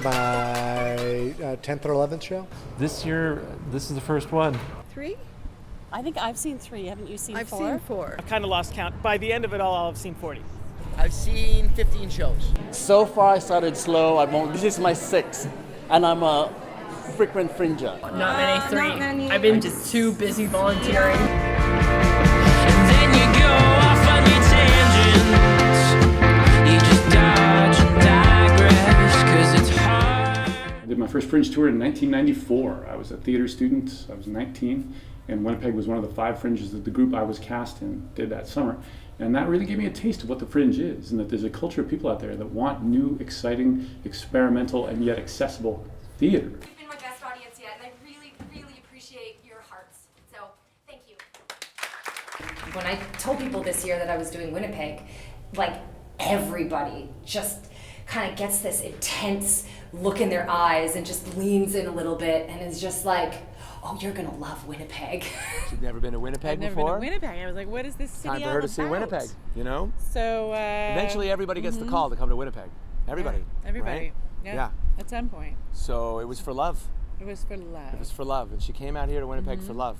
my 10th or 11th show. This year, this is the first one. 3? I think I've seen 3. Haven't you seen 4? I've seen 4. I kind of lost count. By the end of it all, I'll have seen 40. I've seen 15 shows. So far, I started slow. This is my 6th, and I'm a frequent Fringer. Not many, 3. Not many. I've been just too busy volunteering. And then you go off on your tangents. You just dodge and digress, 'cause it's hard. I did my first Fringe tour in 1994. I was a theater student. I was 19, and Winnipeg was one of the 5 Fringes that the group I was cast in did that summer. And that really gave me a taste of what the Fringe is, and that there's a culture of people out there that want new, exciting, experimental, and yet accessible theater. You've been my best audience yet, and I really, really appreciate your hearts. So, thank you. When I told people this year that I was doing Winnipeg, like everybody just kind of gets this intense look in their eyes and just leans in a little bit and is just like, oh, you're gonna love Winnipeg. You've never been to Winnipeg I've before? never been to Winnipeg. I was like, what is this city Time for all her to see about? Winnipeg, you know? So, Eventually everybody gets the call to come to Winnipeg. Everybody. Yeah, everybody. Right? Yeah. At some point. So it was for love. It was for love. It was for love. And she came out here to Winnipeg for love.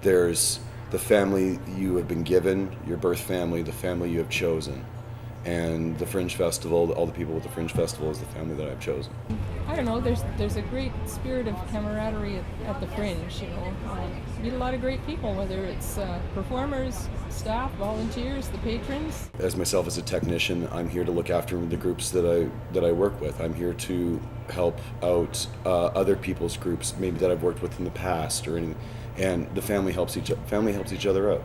There's the family you have been given, your birth family, the family you have chosen. And the Fringe Festival, all the people with the Fringe Festival is the family that I've chosen. I don't know, there's a great spirit of camaraderie at the Fringe, you know. Meet a lot of great people, whether it's performers, staff, volunteers, the patrons. As myself as a technician, I'm here to look after the groups that I work with. I'm here to help out other people's groups, maybe that I've worked with in the past, or anything. And the family helps each other out.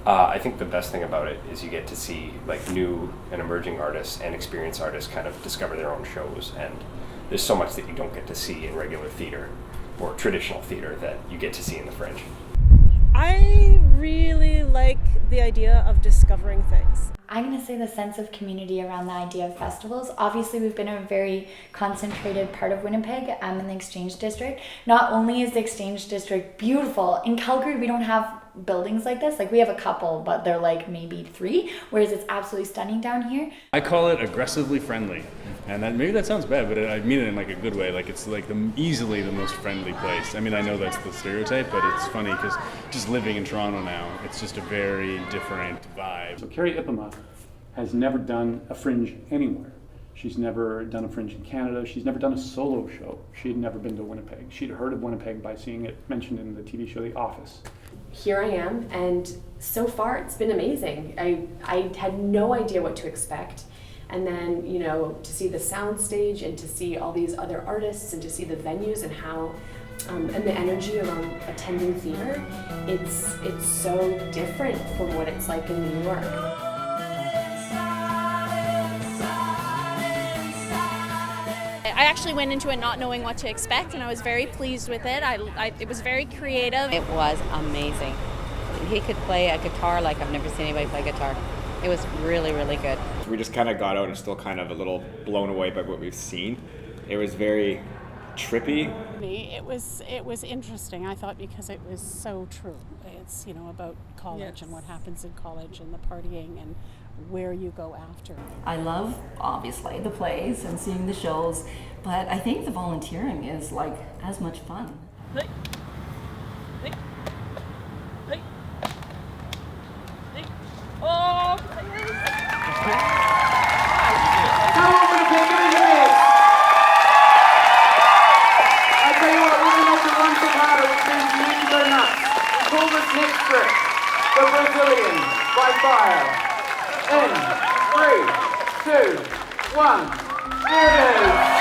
I think the best thing about it is you get to see like new and emerging artists and experienced artists kind of discover their own shows, and there's so much that you don't get to see in regular theater or traditional theater that you get to see in the Fringe. I really like the idea of discovering things. I'm going to say the sense of community around the idea of festivals. Obviously, we've been a very concentrated part of Winnipeg in the Exchange District. Not only is the Exchange District beautiful, in Calgary we don't have buildings like this. Like we have a couple, but they're like maybe 3, whereas it's absolutely stunning down here. I call it aggressively friendly. And maybe that sounds bad, but I mean it in like a good way. Like it's like easily the most friendly place. I mean, I know that's the stereotype, but it's funny because just living in Toronto now, it's just a very different vibe. So Carrie Ipama has never done a Fringe anywhere. She's never done a Fringe in Canada. She's never done a solo show. She had never been to Winnipeg. She'd heard of Winnipeg by seeing it mentioned in the TV show The Office. Here I am, and so far it's been amazing. I had no idea what to expect. And then, you know, to see the sound stage and to see all these other artists and to see the venues and how, and the energy around attending theater, it's so different from what it's like in New York. I actually went into it not knowing what to expect, and I was very pleased with it. It was very creative. It was amazing. He could play a guitar like I've never seen anybody play guitar. It was really, really good. We just kind of got out and still kind of a little blown away by what we've seen. It was very trippy. It was interesting, I thought, because it was so true. It's, you know, about college and what happens in college and the partying and where you go after. I love, obviously, the plays and seeing the shows, but I think the volunteering is like as much fun. Hey. Hey. Hey. Hey. Oh, please. I tell you what, we're going to make the run some harder, which means you need to go nuts. We call this next trick the Brazilian by fire. In 3, 2, 1, here it is.